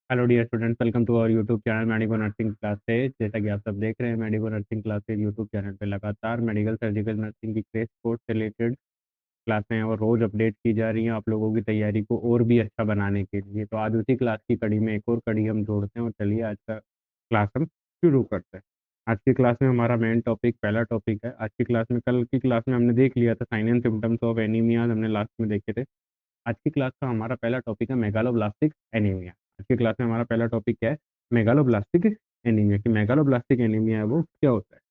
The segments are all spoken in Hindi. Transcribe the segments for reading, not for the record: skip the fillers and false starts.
Hello dear students, welcome to our YouTube channel medico nursing classes. जैसा कि आप सब देख रहे हैं, medico nursing classes YouTube channel पे लगातार मेडिकल सर्जिकल नर्सिंग की क्रेश कोर्स से रिलेटेड क्लासें और रोज अपडेट की जा रही हैं आप लोगों की तैयारी को और भी अच्छा बनाने के लिए। तो आज उसी क्लास की कड़ी में एक और कड़ी हम जोड़ते हैं और चलिए आज का क्लास हम शुरू करते हैं। आज की क्लास में हमारा मेन टॉपिक, पहला टॉपिक है आज की क्लास में। कल की क्लास में हमने देख लिया था sign and symptoms of anemia, हमने लास्ट में देखे थे। आज की क्लास का हमारा पहला टॉपिक है मेगालोब्लास्टिक एनीमिया। आज की क्लास में हमारा पहला टॉपिक क्या है? Megaloblastic anaemia. कि मेगालोब्लास्टिक एनीमिया है वो क्या होता है।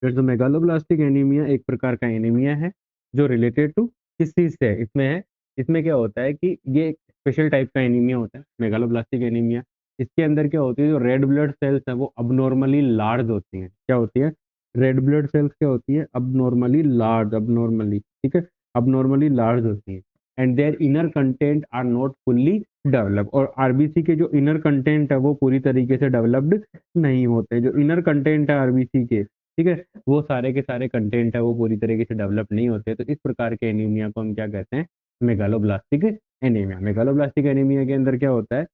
फिर जो मेगालोब्लास्टिक एनीमिया एक प्रकार का एनीमिया है जो रिलेटेड टू किस चीज से है, इसमें है। इसमें क्या होता है कि ये एक स्पेशल टाइप का एनीमिया होता है मेगालोब्लास्टिक एनीमिया। इसके अंदर क्या होती है, जो रेड ब्लड सेल्स है वो अबनॉर्मली लार्ज होती हैं। क्या होती है? रेड ब्लड सेल्स क्या होती है? अबनॉर्मली लार्ज, अबनॉर्मली, ठीक है, अबनॉर्मली लार्ज होती है। And their inner content are not fully develop. और आरबीसी के जो इनर कंटेंट है वो पूरी तरीके से डेवलप्ड नहीं होते। जो इनर कंटेंट है आरबीसी के, ठीक है, वो सारे के सारे कंटेंट है वो पूरी तरीके से डेवलप नहीं होते। तो इस प्रकार के एनीमिया को हम क्या कहते हैं? Megaloblastic anaemia. मेगालोब्लास्टिक एनीमिया के अंदर क्या होता है?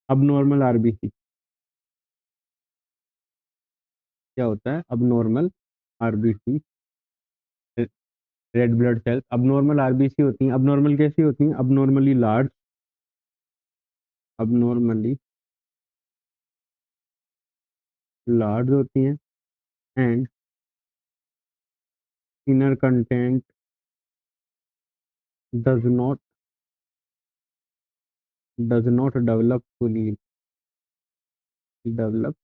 अब नॉर्मल आरबीसी क्या होता है? अब normal RBC, red blood cells अब नॉर्मल आरबीसी होती हैं। अब नॉर्मल कैसी होती हैं? अब नॉर्मली लार्ज, अब नॉर्मली लार्ज होती हैं। And inner content does not develop fully, develop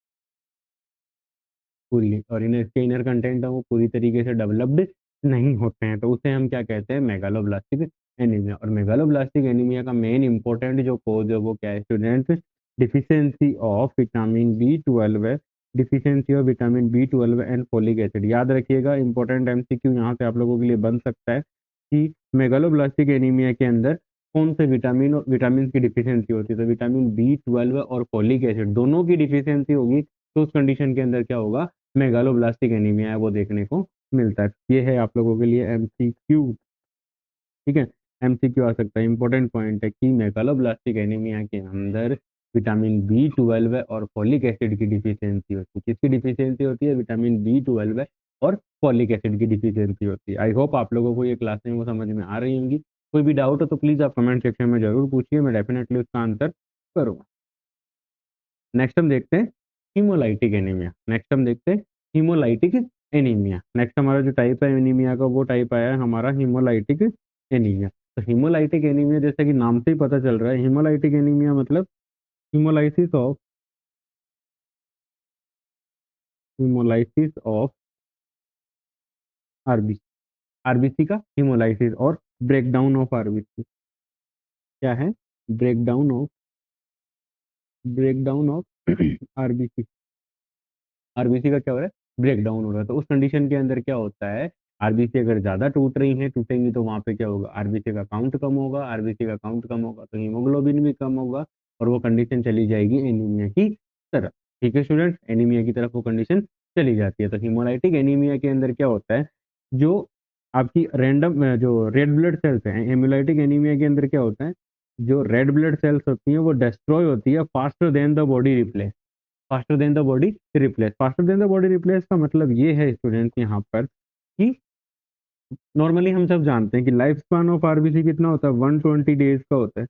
fully. और इन इसके इनर कंटेंट है वो पूरी तरीके से डेवलप्ड नहीं होते हैं। तो उसे हम क्या कहते हैं? Megaloblastic anaemia. और मेगालोब्लास्टिक एनीमिया का मेन इंपॉर्टेंट जो कोज है वो क्या है student? Deficiency of vitamin B12 है। Deficiency of vitamin B12 and folic acid. याद रखिएगा, इंपॉर्टेंट एमसीक्यू यहाँ से आप लोगों के लिए बन सकता है कि मेगालोब्लास्टिक एनीमिया के अंदर कौन से विटामिन और विटामिन की डिफिशियंसी होती है। तो विटामिन B12 और फोलिक एसिड दोनों की डिफिशियंसी होगी तो उस कंडीशन के अंदर क्या होगा? मेगालोब्लास्टिक एनीमिया है वो देखने को मिलता है। ये है आप लोगों के लिए एमसीक्यू, ठीक है। एमसीक्यू आ सकता है। इंपॉर्टेंट पॉइंट है कि मेगालोब्लास्टिक एनीमिया के अंदर विटामिन B12 है और फॉलिक एसिड की डिफिशियंसी होती है। किसकी डिफिशियंसी होती है? विटामिन B12 है और फॉलिक एसिड की डिफिशियंसी होती है। आई होप आप लोगों को ये क्लासें वो समझ में आ रही होंगी। कोई भी डाउट हो तो प्लीज आप कमेंट सेक्शन में जरूर पूछिए, मैं डेफिनेटली उसका आंसर करूँगा। नेक्स्ट हम देखते हैं हीमोलाइटिक एनीमिया। नेक्स्ट हम देखते हैं हीमोलाइटिक एनीमिया। नेक्स्ट हमारा जो टाइप है एनीमिया का वो टाइप आया है हमारा हीमोलाइटिक एनीमिया। तो हीमोलाइटिक एनीमिया जैसे कि नाम से ही पता चल रहा है, हीमोलाइटिक एनीमिया मतलब hemolysis of, hemolysis of RBC. RBC का हीमोलाइसिस और ब्रेकडाउन ऑफ आरबीसी क्या है? Breakdown of, breakdown of RBC. RBC का क्या हो रहा है? ब्रेक डाउन हो रहा है। तो उस कंडीशन के अंदर क्या होता है? आरबीसी अगर ज्यादा टूट रही है, टूटेंगी तो वहां पे क्या होगा? आरबीसी का काउंट कम होगा। आरबीसी का काउंट कम होगा तो हीमोग्लोबिन भी कम होगा और वो कंडीशन चली जाएगी एनीमिया की तरफ। ठीक है स्टूडेंट, एनीमिया की तरफ वो कंडीशन चली जाती है। तो हीमोलाइटिक एनीमिया के अंदर क्या होता है? जो आपकी रैंडम जो रेड ब्लड सेल्स हैं, हेमोलाइटिक एनीमिया के अंदर क्या होता है? जो रेड ब्लड सेल्स होती हैं वो डिस्ट्रॉय होती है faster than the body replace. Faster than the body replace, faster than the body replace का मतलब ये है स्टूडेंट्स यहाँ पर कि नॉर्मली हम सब जानते हैं कि लाइफ स्पान ऑफ आरबीसी कितना होता है? 120 डेज का होता है।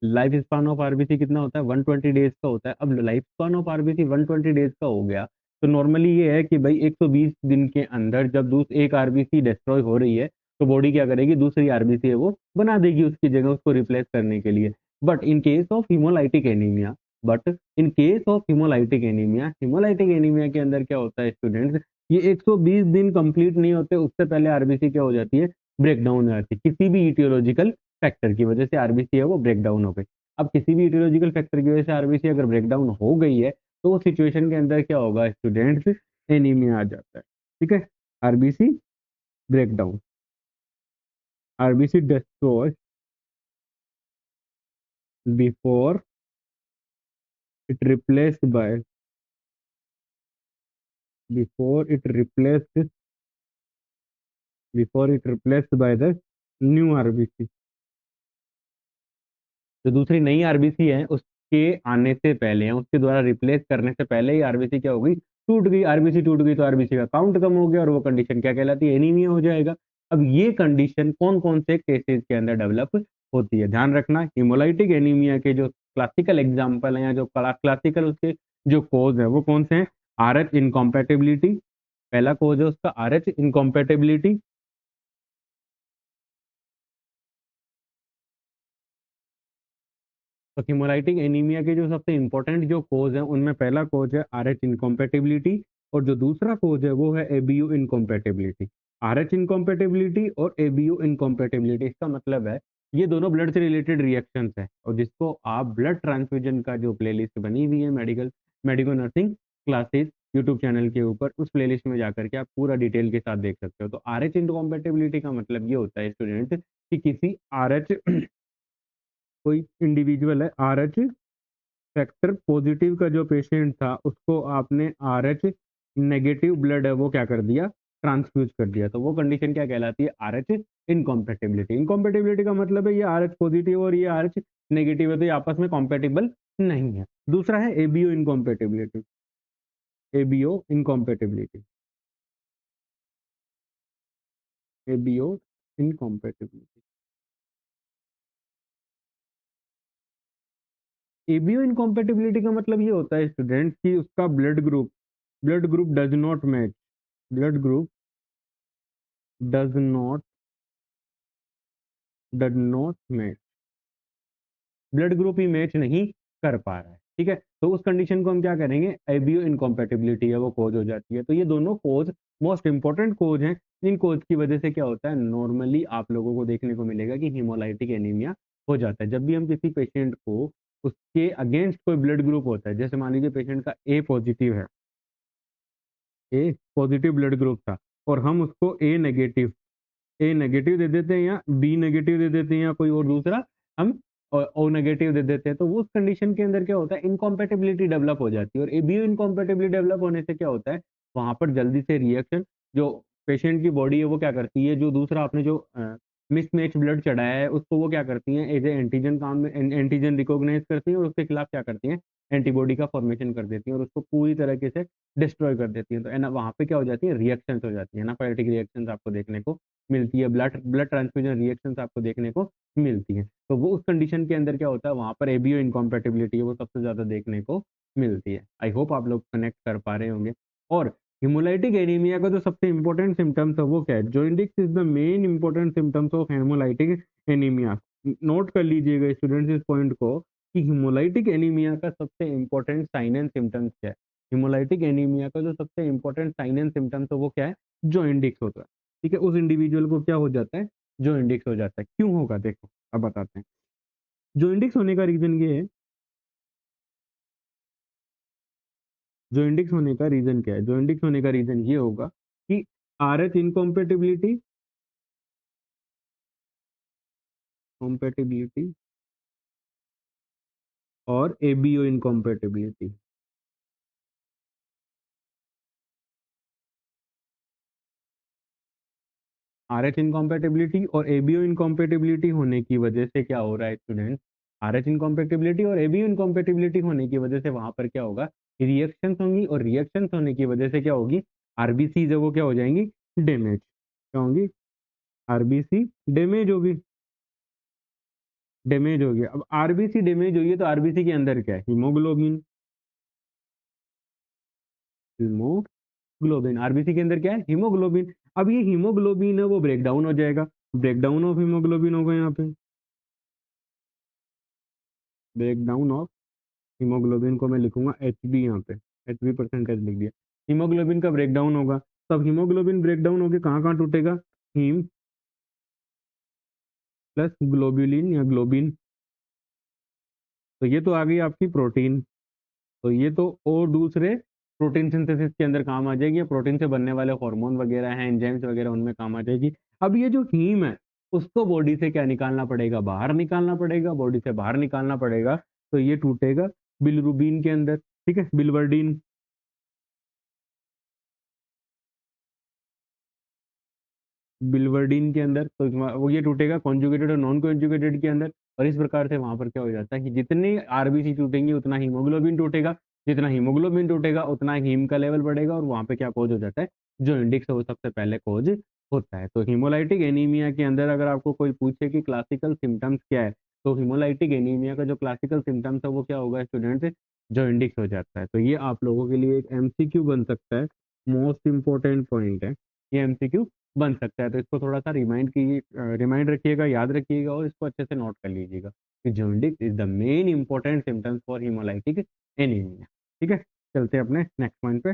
लाइफ स्पान ऑफ आरबीसी कितना होता है? 120 डेज का होता है। अब life span of RBC 120 days का हो गया तो नॉर्मली ये है कि भाई 120 दिन के अंदर जब एक आरबीसी डिस्ट्रॉय हो रही है तो बॉडी क्या करेगी? दूसरी आरबीसी है वो बना देगी उसकी जगह, उसको रिप्लेस करने के लिए। But in case of haemolytic anaemia, but in case of haemolytic anaemia, haemolytic anaemia के अंदर क्या होता है स्टूडेंट्स? ये 120 दिन कंप्लीट नहीं होते उससे पहले आरबीसी क्या हो जाती है? ब्रेक डाउन हो जाती है। किसी भी इटियोलॉजिकल फैक्टर की वजह से आरबीसी है वो ब्रेक डाउन हो गई। अब किसी भी इटियोलॉजिकल फैक्टर की वजह से आरबीसी अगर ब्रेक डाउन हो गई है तो उस सिचुएशन के अंदर क्या होगा स्टूडेंट्स? एनीमिया आ जाता है। ठीक है, RBC break down, RBC destroy before it replaced by, before it replaced, before it replaced by the new RBC. जो दूसरी नई आरबीसी है के आने से पहले या उसके द्वारा रिप्लेस करने से पहले ही आरबीसी क्या हो गई, टूट गई। आरबीसी टूट गई तो आरबीसी का काउंट कम हो गया और वो कंडीशन क्या कहलाती है, एनीमिया हो जाएगा। अब ये कंडीशन कौन कौन से केसेस के अंदर डेवलप होती है, ध्यान रखना। हिमोलाइटिक एनीमिया के जो क्लासिकल एग्जाम्पल है या जो क्लासिकल उसके जो कोज है वो कौन से हैं, आर एच इनकॉम्पेटिबिलिटी, पहला कोज है उसका आर एच इनकॉम्पेटिबिलिटी। तो हिमोलाइटिक एनीमिया के जो सबसे इंपॉर्टेंट जो कोज है उनमें पहला कोज है आर एच इनकॉम्पेटिबिलिटी, और जो दूसरा कोज है वो है ABU incompatibility. R H incompatibility और एबीयू इनकॉम्पेटिबिलिटी, इसका मतलब है ये दोनों ब्लड से रिलेटेड रिएक्शंस है, और जिसको आप ब्लड ट्रांसफ्यूजन का जो प्लेलिस्ट बनी हुई है medical medico nursing classes YouTube channel के ऊपर, उस प्लेलिस्ट में जाकर के आप पूरा डिटेल के साथ देख सकते हो। तो आर एच इनकॉम्पेटिबिलिटी का मतलब ये होता है स्टूडेंट कि किसी आर एच कोई इंडिविजुअल है आर एच फैक्टर पॉजिटिव का जो पेशेंट था उसको आपने आर एच नेगेटिव ब्लड है वो क्या कर दिया, ट्रांसफ्यूज कर दिया, तो वो कंडीशन क्या कहलाती है, आर एच इनकॉम्पेटिबिलिटी। इनकॉम्पेटिबिलिटी का मतलब है ये आर एच पॉजिटिव और ये आर एच नेगेटिव है तो ये आपस में कॉम्पेटिबल नहीं है। दूसरा है ABO incompatibility, ABO incompatibility, ABO incompatibility. ABO incompatibility का मतलब ये होता है स्टूडेंट कि उसका blood group does not match, blood group does not match, blood group he match नहीं कर पा रहा है, ठीक है। तो उस कंडीशन को हम क्या करेंगे, एबीओ इनकॉम्पेटिबिलिटी है वो कोज हो जाती है। तो ये दोनों कोज मोस्ट इंपॉर्टेंट कोज हैं। इन कोज की वजह से क्या होता है, नॉर्मली आप लोगों को देखने को मिलेगा कि हिमोलाइटिक एनीमिया हो जाता है। जब भी हम किसी पेशेंट को उसके अगेंस्ट कोई ब्लड ग्रुप होता है, जैसे मान लीजिए पेशेंट का ए पॉजिटिव है, ए पॉजिटिव ब्लड ग्रुप था, और हम उसको ए नेगेटिव दे देते हैं या बी नेगेटिव दे देते हैं या कोई और दूसरा हम ओ नेगेटिव दे देते हैं, तो वो उस कंडीशन के अंदर क्या होता है, इनकॉम्पेटिबिलिटी डेवलप हो जाती है। और एबीओ इनकॉम्पेटिबिलिटी डेवलप होने से क्या होता है, वहां पर जल्दी से रिएक्शन जो पेशेंट की बॉडी है वो क्या करती है, जो दूसरा आपने जो मिसमैच ब्लड चढ़ाया है उसको वो क्या करती है, एज ए एंटीजन काम में एंटीजन रिकॉग्नाइज करती है और उसके खिलाफ क्या करती है, एंटीबॉडी का फॉर्मेशन कर देती है और उसको पूरी तरीके से डिस्ट्रॉय कर देती है। तो है ना, वहां पे क्या हो जाती है, रिएक्शंस हो जाती है ना, एनाफाइलेटिक रिएक्शंस आपको देखने को मिलती है, ब्लड ब्लड ट्रांसफ्यूजन रिएक्शंस आपको देखने को मिलती है। तो वो उस कंडीशन के अंदर क्या होता है, वहां पर एबीओ इनकॉम्पेटिबिलिटी है वो सबसे ज्यादा देखने को मिलती है। आई होप आप लोग कनेक्ट कर पा रहे होंगे। और हिमोलाइटिक एनीमिया का जो सबसे इंपॉर्टेंट सिम्टम्स है वो क्या है, jaundice is the main important symptoms of haemolytic anaemia. Note कर लीजिएगा स्टूडेंट्स इस पॉइंट को कि हिमोलाइटिक एनीमिया का सबसे इंपॉर्टेंट साइन एंड सिम्टम्स क्या है। हिमोलाइटिक एनीमिया का जो सबसे इंपॉर्टेंट साइन एंड सिम्टम्स है वो क्या है, जोइंडिक्स होता है, ठीक है। उस इंडिविजुअल को क्या हो जाता है, जोइंडिक्स हो जाता है। क्यों होगा देखो अब बताते हैं। जोइंडिक्स होने का रीजन ये है, जोइंडिक्स होने का रीजन क्या है, जोइंडिक्स होने का रीजन ये होगा कि आर एच इनकॉम्पेटिबिलिटी, कॉम्पेटिबिलिटी और ABO incompatibility. R H incompatibility और एबीओ इनकॉम्पेटिबिलिटी होने की वजह से क्या हो रहा है स्टूडेंट, आर एच इनकॉम्पेटिबिलिटी और एबीओ इनकॉम्पेटिबिलिटी होने की वजह से वहां पर क्या होगा, रिएक्शंस होंगी, और रिएक्शंस होने की वजह से क्या होगी, आरबीसी जो वो क्या हो जाएंगी, डैमेज, क्या होंगी, आरबीसी डैमेज होगी, डैमेज हो गया। अब आरबीसी डैमेज हुई है तो आरबीसी के अंदर क्या है, हीमोग्लोबिन, हीमोग्लोबिन आरबीसी के अंदर क्या है, हीमोग्लोबिन। अब ये हीमोग्लोबिन है वो ब्रेक डाउन हो जाएगा, ब्रेक डाउन ऑफ हीमोग्लोबिन होगा यहाँ पे, ब्रेक डाउन ऑफ हीमोग्लोबिन को मैं लिखूंगा एच बी, यहाँ पे एच बी परसेंटेज लिख दिया, हीमोग्लोबिन का ब्रेक डाउन होगा। तब हीमोग्लोबिन ब्रेक डाउन होकर कहाँ कहाँ टूटेगा, हीम प्लस ग्लोबुलिन या ग्लोबिन, तो ये तो आ गई आपकी प्रोटीन। तो ये तो और दूसरे प्रोटीन सिंथेसिस के अंदर काम आ जाएगी, या प्रोटीन से बनने वाले हार्मोन वगैरह हैं, एंजाइम्स वगैरह, उनमें काम आ जाएगी। अब ये जो हीम है उसको बॉडी से क्या निकालना पड़ेगा, बाहर निकालना पड़ेगा, बॉडी से बाहर निकालना पड़ेगा। तो ये टूटेगा बिलरुबिन के अंदर, ठीक है, बिलवर्डिन, बिलवर्डिन के अंदर। तो वो ये टूटेगा कॉन्जुगेटेड और नॉन कॉन्जुगेटेड के अंदर। और इस प्रकार से वहां पर क्या हो जाता है कि जितनी आरबीसी टूटेंगी उतना हीमोग्लोबिन टूटेगा, जितना हीमोग्लोबिन टूटेगा उतना हीम का लेवल बढ़ेगा, और वहां पे क्या कोज हो जाता है, जो इंडिक्स है वो सबसे पहले कोज होता है। तो हीमोलाइटिक एनीमिया के अंदर अगर आपको कोई पूछे कि क्लासिकल सिम्टम्स क्या है, तो हीमोलाइटिक एनीमिया का जो क्लासिकल सिम्टम्स है वो क्या होगा स्टूडेंट, जो इंडिक्स हो जाता है। तो ये आप लोगों के लिए एक एमसीक्यू बन सकता है, मोस्ट इंपॉर्टेंट पॉइंट है, ये एमसीक्यू बन सकता है। तो इसको थोड़ा सा रिमाइंड कीजिए, रिमाइंड रखिएगा, याद रखिएगा, और इसको अच्छे से नोट कर लीजिएगा कि jaundice is the main important symptoms for haemolytic anaemia. ठीक है, चलते हैं अपने नेक्स्ट पॉइंट पे।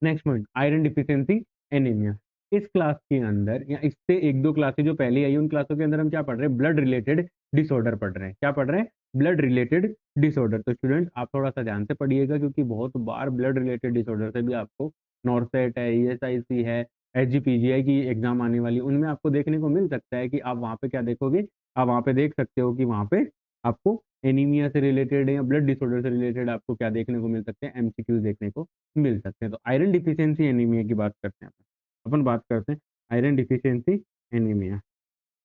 Next point, iron deficiency anaemia. इस क्लास के अंदर या इससे एक दो क्लासेस जो पहले आई उन क्लासों के अंदर हम क्या पढ़ रहे हैं, ब्लड रिलेटेड डिसऑर्डर पढ़ रहे हैं। क्या पढ़ रहे हैं, ब्लड रिलेटेड डिसऑर्डर। तो स्टूडेंट आप थोड़ा सा ध्यान से पढ़िएगा, क्योंकि बहुत बार ब्लड रिलेटेड डिसऑर्डर से भी आपको नॉर्सेट है, ईएसआईसी है, एसजीपीजीआई की एग्जाम आने वाली, उनमें आपको देखने को मिल सकता है कि आप वहाँ पे क्या देखोगे, आप वहाँ पे देख सकते हो कि वहाँ पे आपको एनीमिया से रिलेटेड या ब्लड डिसऑर्डर से रिलेटेड आपको क्या देखने को मिल सकते हैं, एमसीक्यूज देखने को मिल सकते हैं। तो आयरन डिफिशियंसी एनीमिया की बात करते हैं अपन बात करते हैं iron deficiency anaemia.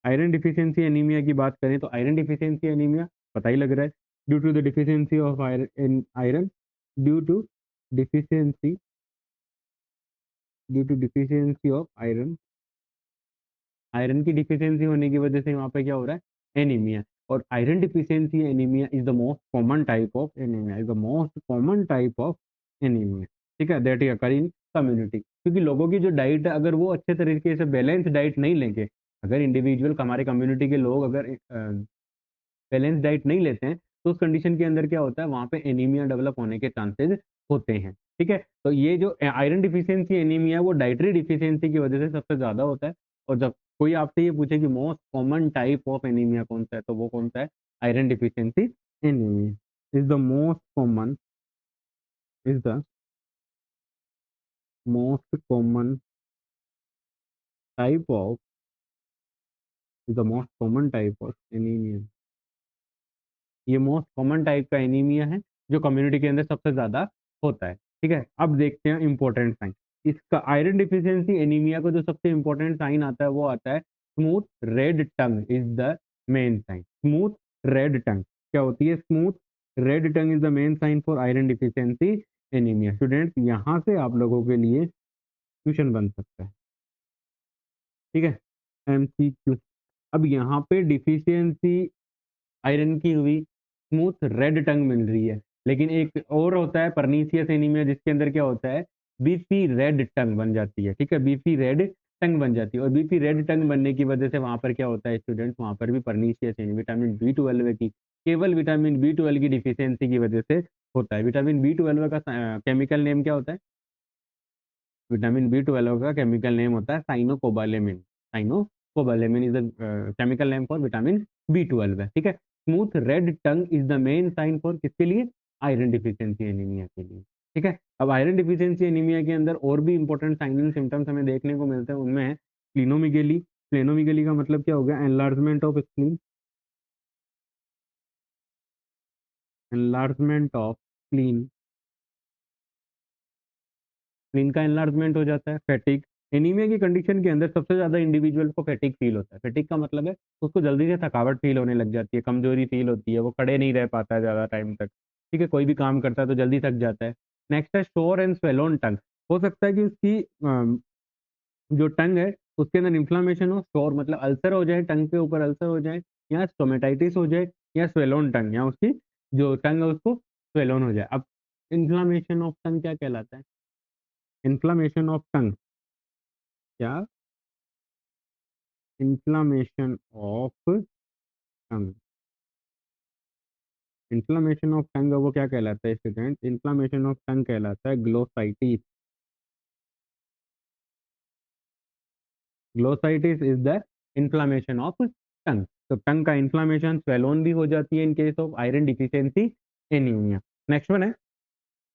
Iron deficiency anaemia की बात करें तो आयरन डिफिशियंसी एनीमिया पता ही लग रहा है, due to the deficiency of iron, due to deficiency due to deficiency of iron, iron की डिफिशियंसी होने की वजह से वहाँ पे क्या हो रहा है, एनीमिया। और iron deficiency anaemia is the most common type of anaemia, is the most common type of anaemia. ठीक है, that is occur in community, क्योंकि लोगों की जो डाइट है अगर वो अच्छे तरीके से बैलेंस डाइट नहीं लेंगे, अगर इंडिविजुअल हमारे कम्युनिटी के लोग अगर बैलेंस डाइट नहीं लेते हैं, तो उस कंडीशन के अंदर क्या होता है, वहां पे एनीमिया डेवलप होने के चांसेस होते हैं। ठीक है, तो ये जो आयरन डिफिशियंसी एनीमिया वो डाइटरी डिफिशियंसी की वजह से सबसे ज्यादा होता है। और जब कोई आपसे ये पूछे कि most common type of anaemia कौन सा है, तो वो कौन सा है, iron deficiency anaemia is the most common, is the most common type of, is the most common type of anaemia. ये मोस्ट कॉमन टाइप का एनीमिया है जो कम्युनिटी के अंदर सबसे ज्यादा होता है। ठीक है, अब देखते हैं इंपॉर्टेंट साइन इसका। आयरन डिफिशियंसी एनीमिया का जो सबसे इंपॉर्टेंट साइन आता है वो आता है smooth red tongue is the main sign. Smooth red tongue क्या होती है, smooth red tongue is the main sign for iron deficiency anaemia. Student यहाँ से आप लोगों के लिए क्वेश्चन बन सकता है। ठीक है, एमसीक्यू। अब यहाँ पे डिफिशियंसी आयरन की हुई, स्मूथ रेड टंग मिल रही है, लेकिन एक और होता है परनीसियस एनीमिया जिसके अंदर क्या होता है, बीपी रेड टंग बन जाती है। ठीक है, बीपी रेड टंग बन जाती है, और बीपी रेड टंग बनने की वजह से वहां पर क्या होता है स्टूडेंट्स, वहां पर भी परनीसियस एनीमिया, विटामिन बी 12 की, केवल विटामिन बी 12 की डिफिशियंसी की वजह से होता है। विटामिन बी 12 का केमिकल नेम क्या होता है, विटामिन बी 12 का केमिकल नेम होता है cyanocobalamin. Cyanocobalamin is the chemical name for vitamin B 12 है। ठीक है, smooth red tongue is the main sign for किसके लिए, आयरन डिफिशियंसी एनीमिया के लिए। ठीक है, अब आयरन डिफिशियंसी एनीमिया के अंदर और भी इंपॉर्टेंट साइन एंड सिम्टम्स हमें देखने को मिलते हैं, उनमें है स्प्लीनोमेगेली। स्प्लेनोमेगेली का मतलब क्या हो गया, enlargement of spleen, enlargement of spleen, spleen का एनलार्जमेंट हो जाता है। फैटिक, एनीमिया की कंडीशन के अंदर सबसे ज्यादा इंडिविजुअल को फैटिक फील होता है। फैटिक का मतलब है उसको जल्दी से थकावट फील होने लग जाती है, कमजोरी फील होती है, वो खड़े नहीं रह पाता है ज्यादा टाइम तक। ठीक है, कोई भी काम करता है तो जल्दी थक जाता है। नेक्स्ट है शोर एंड स्वेलोन टंग। हो सकता है कि उसकी जो टंग है उसके अंदर इन्फ्लामेशन हो, शोर मतलब अल्सर हो जाए, टंग के ऊपर अल्सर हो जाए, या स्टोमेटाइटिस हो जाए, या स्वेलोन टंग, या उसकी जो टंग है उसको स्वेलोन हो जाए। अब इन्फ्लामेशन ऑफ टंग क्या कहलाता है, इन्फ्लामेशन ऑफ टंग क्या, inflammation of tongue, inflammation of टंग वो क्या कहलाता है स्टूडेंट, इन्फ्लामेशन ऑफ टंग कहलाता है glossitis. Glossitis is the inflammation of tongue. तो टंग का इन्फ्लामेशन स्वेलोन भी हो जाती है in case of iron deficiency anaemia. Next one है,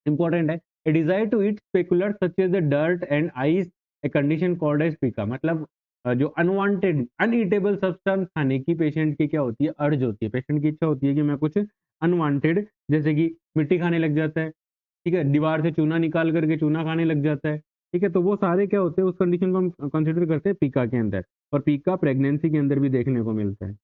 इंपॉर्टेंट है, a desire to eat specular such as the dirt and ice, a condition called as pica. मतलब जो अनवांटेड अनईटेबल सब्सटेंस खाने की पेशेंट की क्या होती है, अर्ज होती है, पेशेंट की इच्छा होती है कि मैं कुछ अनवांटेड, जैसे कि मिट्टी खाने लग जाता है, ठीक है, दीवार से चूना निकाल करके चूना खाने लग जाता है। ठीक है, तो वो सारे क्या होते हैं, उस कंडीशन को हम कंसिडर करते हैं पीका के अंदर, और पीका प्रेगनेंसी के अंदर भी देखने को मिलता है।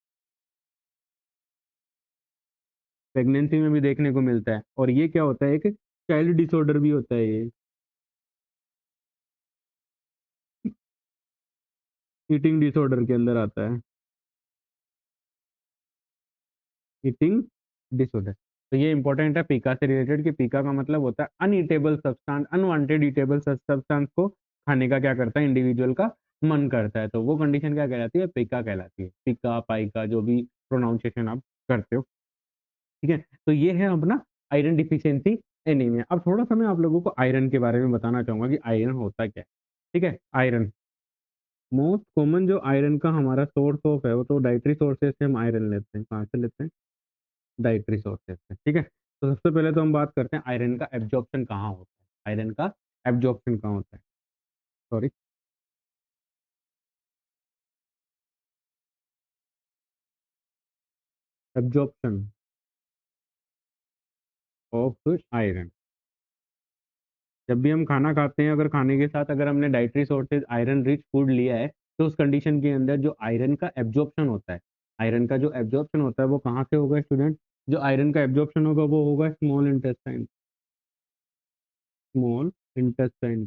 प्रेगनेंसी में भी देखने को मिलता है, और ये क्या होता है, एक चाइल्ड डिसऑर्डर भी होता है ये, ईटिंग डिसऑर्डर के अंदर आता है, ईटिंग डिसऑर्डर। तो ये इंपॉर्टेंट है पीका से रिलेटेड, कि पीका का मतलब होता है अनईटेबल सब्सटेंस, अनवांटेड ईटेबल सब्सटेंस को खाने का क्या करता है, इंडिविजुअल का मन करता है, तो वो कंडीशन क्या कहलाती है, पीका कहलाती है, पीका पाइका जो भी प्रोनाउंसिएशन आप करते हो। ठीक है, तो ये है अपना आयरन डिफिशियंसी एनीमिया। अब थोड़ा सा मैं आप लोगों को आयरन के बारे में बताना चाहूंगा कि आयरन होता क्या है। ठीक है, आयरन मोस्ट कॉमन जो आयरन का हमारा सोर्स ऑफ है, वो तो डाइटरी सोर्सेज से हम आयरन लेते हैं। कहाँ से लेते हैं, डाइटरी सोर्सेज से। ठीक है, तो सबसे पहले तो हम बात करते हैं आयरन का एब्जॉर्प्शन कहाँ होता है, आयरन का एब्जॉर्प्शन कहाँ होता है, सॉरी, एब्जॉर्प्शन ऑफ आयरन। जब भी हम खाना खाते हैं, अगर खाने के साथ अगर हमने dietary sources iron rich food लिया है, तो उस कंडीशन के अंदर जो आयरन का एब्जॉर्प्शन होता है, आयरन का जो एब्जॉर्प्शन होता है वो कहाँ से होगा स्टूडेंट, जो आयरन का एब्जॉर्प्शन होगा वो होगा स्मॉल इंटेस्टाइन, स्मॉल इंटेस्टाइन।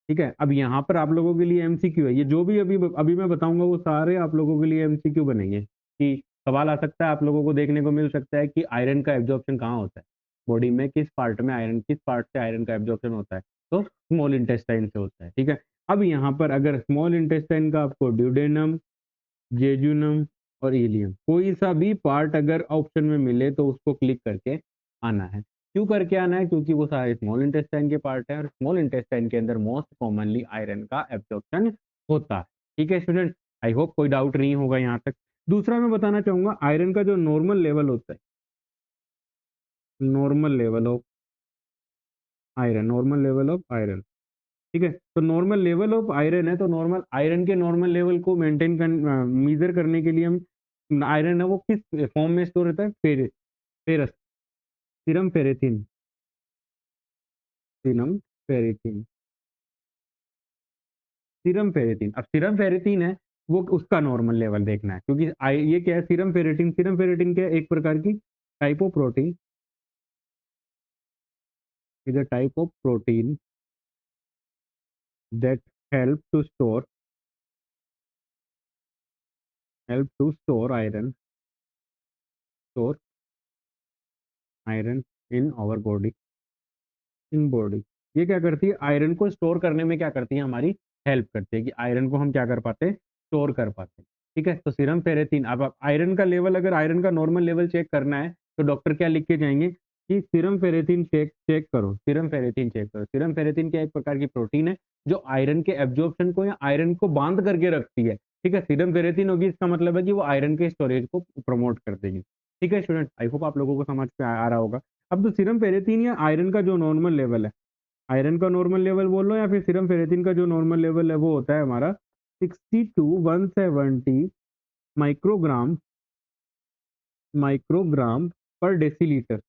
ठीक है, अब यहाँ पर आप लोगों के लिए एमसीक्यू है, ये जो भी अभी अभी मैं बताऊंगा वो सारे आप लोगों के लिए एमसीक्यू बनेंगे, कि सवाल आ सकता है, आप लोगों को देखने को मिल सकता है कि आयरन का एब्जॉर्प्शन कहाँ होता है, बॉडी में किस पार्ट में आयरन, किस पार्ट से आयरन का एब्जॉर्प्शन होता है, तो स्मॉल इंटेस्टाइन से होता है। ठीक है, अब यहाँ पर अगर स्मॉल इंटेस्टाइन का आपको ड्यूडेनम, जेजुनम और इलियम कोई सा भी पार्ट अगर ऑप्शन में मिले तो उसको क्लिक करके आना है। क्यों करके आना है, क्योंकि वो सारे स्मॉल इंटेस्टाइन के पार्ट है, और स्मॉल इंटेस्टाइन के अंदर मोस्ट कॉमनली आयरन का एब्जॉर्प्शन होता है। ठीक है स्टूडेंट, आई होप कोई डाउट नहीं होगा यहाँ तक। दूसरा मैं बताना चाहूंगा आयरन का जो नॉर्मल लेवल होता है, normal level of iron, normal level of iron. ठीक है, तो नॉर्मल लेवल ऑफ आयरन है, तो नॉर्मल आयरन के नॉर्मल लेवल को मेंटेन कर, मीजर करने के लिए हम आयरन है वो किस फॉर्म में स्टोर होता है, फेरस, सीरम फेरेथिन, सीरम फेरेथिन, सीरम फेरेथिन। अब सीरम फेरेथिन है वो उसका नॉर्मल लेवल देखना है, क्योंकि ये क्या है, सीरम फेरेटिन, सीरम फेरेटिन क्या है, एक प्रकार की type of protein, is a type of protein that help to store, help to store iron, store iron in our body, in body. ये क्या करती है, आयरन को स्टोर करने में क्या करती है, हमारी हेल्प करती है, कि आयरन को हम क्या कर पाते हैं, स्टोर कर पाते हैं। ठीक है, तो सीरम फेरेटिन, अब आप आयरन का लेवल, अगर आयरन का नॉर्मल लेवल चेक करना है तो डॉक्टर क्या लिख के जाएंगे, कि सीरम फेरेटिन चेक चेक करो, सीरम फेरेटिन चेक करो। सीरम फेरेटिन क्या एक प्रकार की प्रोटीन है जो आयरन के एब्जॉर्प्शन को या आयरन को बांध करके रखती है। ठीक है, सीरम फेरेटिन होगी, इसका मतलब है कि वो आयरन के स्टोरेज को प्रमोट कर देगी। ठीक है स्टूडेंट, आई होप आप लोगों को समझ पे आ रहा होगा। अब तो सीरम फेरेटिन या आयरन का जो नॉर्मल लेवल है, आयरन का नॉर्मल लेवल बोल लो या फिर सीरम फेरेटिन का जो नॉर्मल लेवल है, वो होता है हमारा 60 to 170 माइक्रोग्राम, माइक्रोग्राम पर डेसीलीटर,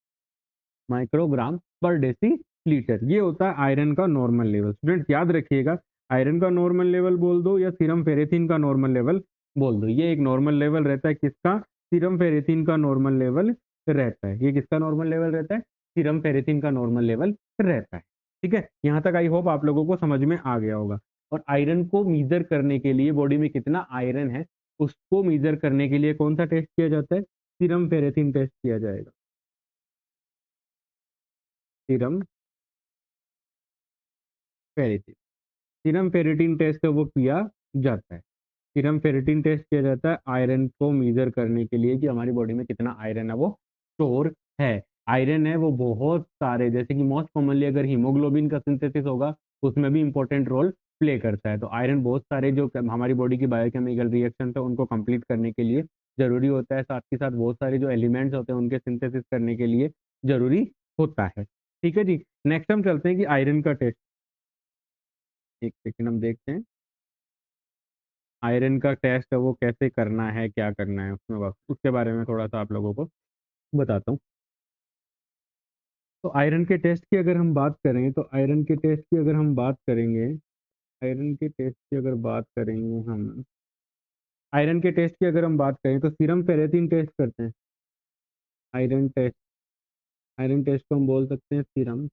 माइक्रोग्राम पर डेसीलीटर। ये होता है आयरन का नॉर्मल लेवल। स्टूडेंट याद रखिएगा, आयरन का नॉर्मल लेवल बोल दो या सीरम फेरेथिन का नॉर्मल लेवल बोल दो, ये एक नॉर्मल लेवल रहता है किसका, सीरम फेरेथिन का नॉर्मल लेवल रहता है। ये किसका नॉर्मल लेवल रहता है, सीरम फेरेथिन का नॉर्मल लेवल रहता है। ठीक है, यहाँ तक आई होप आप लोगों को समझ में आ गया होगा। और आयरन को मीजर करने के लिए, बॉडी में कितना आयरन है उसको मीजर करने के लिए कौन सा टेस्ट किया जाता है, सीरम फेरेथिन टेस्ट किया जाएगा, सीरम फेरेथिन। सीरम फेरेटिन टेस्ट है वो किया जाता है, सीरम फेरेटिन टेस्ट किया जाता है आयरन को मीजर करने के लिए, कि हमारी बॉडी में कितना आयरन है वो स्टोर है। आयरन है वो बहुत सारे, जैसे कि मोस्ट कॉमनली अगर हीमोग्लोबिन का सिंथेसिस होगा उसमें भी इंपॉर्टेंट रोल प्ले करता है। तो आयरन बहुत सारे जो हमारी बॉडी की बायोकेमिकल रिएक्शन है उनको कंप्लीट करने के लिए जरूरी होता है, साथ ही साथ बहुत सारे जो एलिमेंट्स होते हैं उनके सिंथेसिस करने के लिए जरूरी होता है। ठीक है जी, नेक्स्ट हम चलते हैं कि आयरन का टेस्ट, एक सेकेंड हम देखते हैं आयरन का टेस्ट है वो कैसे करना है, क्या करना है उसमें, बस उसके बारे में थोड़ा सा आप लोगों को बताता हूँ। तो आयरन के टेस्ट की अगर हम बात करें, तो आयरन के टेस्ट की अगर हम बात करेंगे, आयरन के टेस्ट की अगर बात करेंगे हम, आयरन के टेस्ट की अगर हम बात करें तो सीरम फेरेटिन टेस्ट करते हैं, आयरन टेस्ट, आयरन टेस्ट को हम बोल सकते हैं सीरम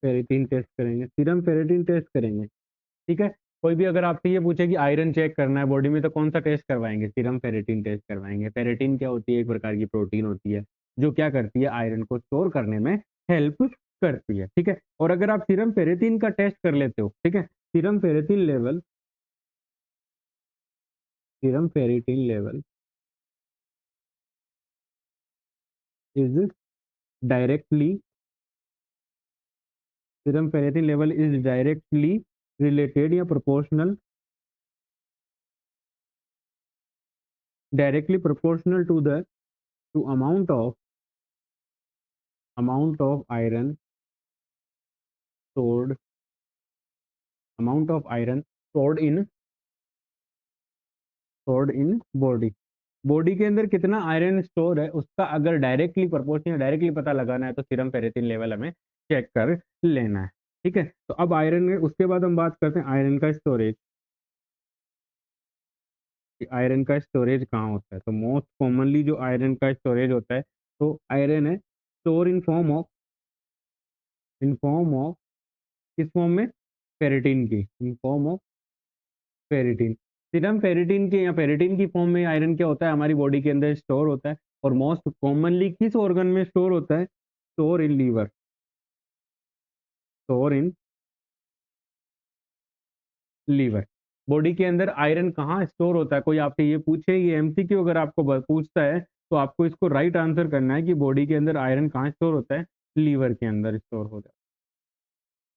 फेरिटिन टेस्ट करेंगे, सीरम फेरिटिन टेस्ट करेंगे। ठीक है, कोई भी अगर आपसे ये पूछे कि आयरन चेक करना है बॉडी में तो कौन सा टेस्ट करवाएंगे, सीरम फेरिटिन टेस्ट करवाएंगे। फेरिटिन क्या होती है, एक प्रकार की प्रोटीन होती है जो क्या करती है, आयरन को स्टोर करने में हेल्प करती है। ठीक है, और अगर आप सीरम फेरिटिन का टेस्ट कर लेते हो, ठीक है, serum ferritin level, serum ferritin level is directly, serum ferritin level is directly related या proportional, directly proportional to the to amount of iron stored, amount of iron stored in, stored in body, body के अंदर कितना आयरन स्टोर है उसका अगर डायरेक्टली प्रोपोर्शनल, डायरेक्टली पता लगाना है तो सीरम फेरिटिन लेवल हमें चेक कर लेना है। ठीक है, तो अब आयरन, उसके बाद हम बात करते हैं आयरन का स्टोरेज। आयरन का स्टोरेज कहाँ होता है, तो मोस्ट कॉमनली जो आयरन का स्टोरेज होता है, तो आयरन है store in form of, in form of, किस फॉर्म में, फेरिटिन की, in form of ferritin. Serum ferritin के या फेरिटिन की फॉर्म में आयरन क्या होता है हमारी बॉडी के अंदर स्टोर होता है, और मोस्ट कॉमनली किस ऑर्गन में स्टोर होता है, store in liver, store in liver. Body के अंदर आयरन कहाँ स्टोर होता है, कोई आपसे ये पूछे, ये एमसीक्यू अगर आपको पूछता है तो आपको इसको राइट आंसर करना है कि बॉडी के अंदर आयरन कहाँ स्टोर होता है, लीवर के अंदर स्टोर होता है।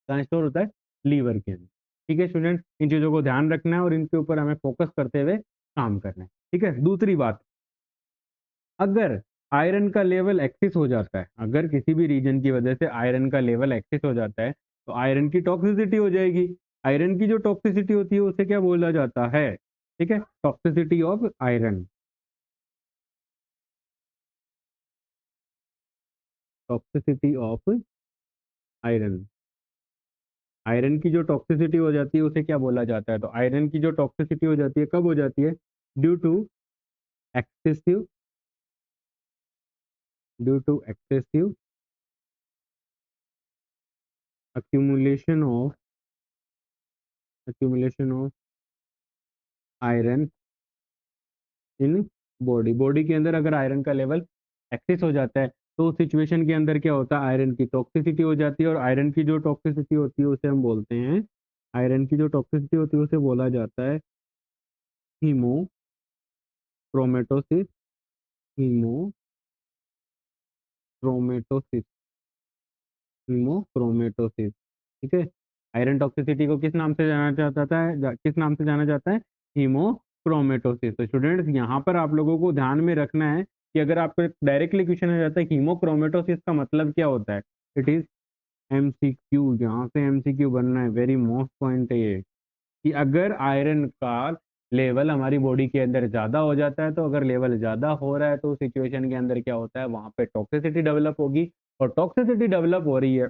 कहाँ स्टोर होता है, लीवर के अंदर। ठीक है स्टूडेंट, इन चीजों को ध्यान रखना है और इनके ऊपर हमें फोकस करते हुए काम करना है। ठीक है, दूसरी बात, अगर आयरन का लेवल एक्सेस हो जाता है, अगर किसी भी रीजन की वजह से आयरन का लेवल एक्सेस हो जाता है तो आयरन की टॉक्सिसिटी हो जाएगी। आयरन की जो टॉक्सिसिटी होती है उसे क्या बोला जाता है, ठीक है, toxicity of iron, toxicity of iron. Iron की जो टॉक्सिसिटी हो जाती है उसे क्या बोला जाता है, तो आयरन की जो टॉक्सिसिटी हो जाती है कब हो जाती है, due to excessive, due to excessive accumulation of, accumulation of iron in body. Body के अंदर अगर आयरन का लेवल एक्सेस हो जाता है तो उस सिचुएशन के अंदर क्या होता है, आयरन की टॉक्सिसिटी हो जाती है, और आयरन की जो टॉक्सिसिटी होती है उसे हम बोलते हैं, आयरन की जो टॉक्सिसिटी होती है उसे बोला जाता है हीमोक्रोमेटोसिस, हीमोक्रोमेटोसिस, हीमोक्रोमेटोसिस। ठीक है, आयरन टॉक्सिसिटी को किस नाम से जाना जाता है, किस नाम से जाना जाता है, हीमोक्रोमेटोसिस। तो स्टूडेंट्स यहाँ पर आप लोगों को ध्यान में रखना है कि अगर आपको डायरेक्टली क्वेश्चन आ जाता है हीमोक्रोमेटोसिस का मतलब क्या होता है, इट इज एमसीक्यू, यहाँ से एमसीक्यू बनना है, वेरी मोस्ट पॉइंट है ये, कि अगर आयरन का लेवल हमारी बॉडी के अंदर ज्यादा हो जाता है, तो अगर लेवल ज्यादा हो रहा है तो सिचुएशन के अंदर क्या होता है, वहां पे टॉक्सिसिटी डेवलप होगी, और टॉक्सिसिटी डेवलप हो रही है,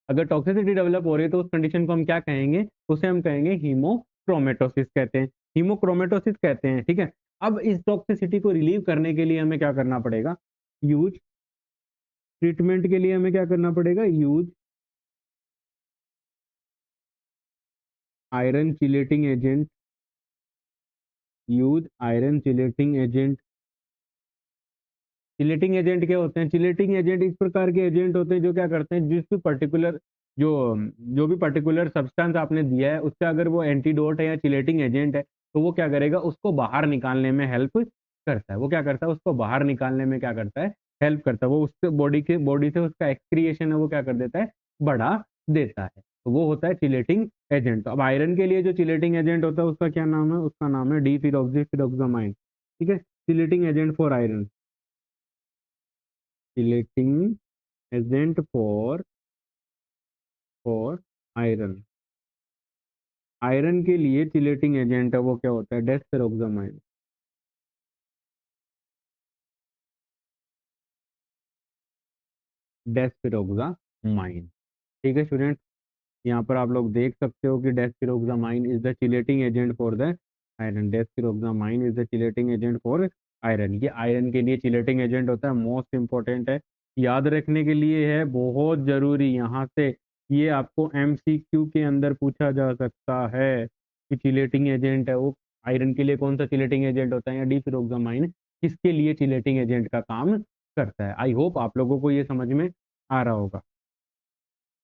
अगर टॉक्सिसिटी डेवलप हो रही है तो उस कंडीशन को हम क्या कहेंगे, उसे हम कहेंगे हीमोक्रोमेटोसिस कहते हैं, हीमोक्रोमेटोसिस कहते हैं। ठीक है, अब इस टॉक्सिसिटी को रिलीव करने के लिए हमें क्या करना पड़ेगा, यूज, ट्रीटमेंट के लिए हमें क्या करना पड़ेगा, use iron chelating agent, use iron chelating agent. Chelating agent क्या होते हैं, चिलेटिंग एजेंट इस प्रकार के एजेंट होते हैं जो क्या करते हैं, जिस भी पर्टिकुलर, जो जो भी पर्टिकुलर सब्सटेंस आपने दिया है उसका अगर वो एंटीडोट है या चिलेटिंग एजेंट है तो वो क्या करेगा, उसको बाहर निकालने में हेल्प करता है, वो क्या करता है, उसको बाहर निकालने में क्या करता है, हेल्प करता है, वो उससे बॉडी से उसका एक्सक्रिएशन है वो क्या कर देता है, बढ़ा देता है, तो वो होता है चिलेटिंग एजेंट। तो अब आयरन के लिए जो चिलेटिंग एजेंट होता है उसका क्या नाम है, उसका नाम है डी फिरोक्सिमाइन। ठीक है, chelating agent for iron, chelating agent for iron, iron के लिए चिलेटिंग एजेंट है वो क्या होता है, डेस्पेरोक्सामाइन, डेस्पिरोक्सामाइन। ठीक है स्टूडेंट, यहाँ पर आप लोग देख सकते हो कि desferrioxamine is the chelating agent for the iron, desferrioxamine is the chelating agent for iron. ये आयरन के लिए चिलेटिंग एजेंट होता है, मोस्ट इंपॉर्टेंट है, याद रखने के लिए है, बहुत जरूरी। यहाँ से ये आपको एमसीक्यू के अंदर पूछा जा सकता है कि चिलेटिंग एजेंट है वो आयरन के लिए कौन सा चिलेटिंग एजेंट होता है, या डिफिरोक्सामाइन किसके लिए चिलेटिंग एजेंट का काम करता है। आई होप आप लोगों को ये समझ में आ रहा होगा।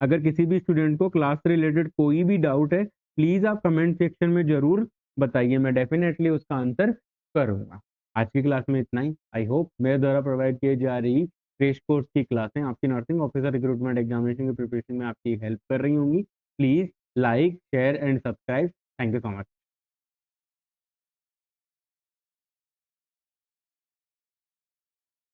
अगर किसी भी स्टूडेंट को क्लास से रिलेटेड कोई भी डाउट है, प्लीज आप कमेंट सेक्शन में जरूर बताइए, मैं डेफिनेटली उसका आंसर करूंगा। आज की क्लास में इतना ही। आई होप मेरे द्वारा प्रोवाइड की जा रही क्रेश कोर्स की क्लासें आपकी नर्सिंग ऑफिसर रिक्रूटमेंट एग्जामिनेशन की प्रिपरेशन में आपकी हेल्प कर रही होंगी। Please like, share and subscribe. Thank you so much.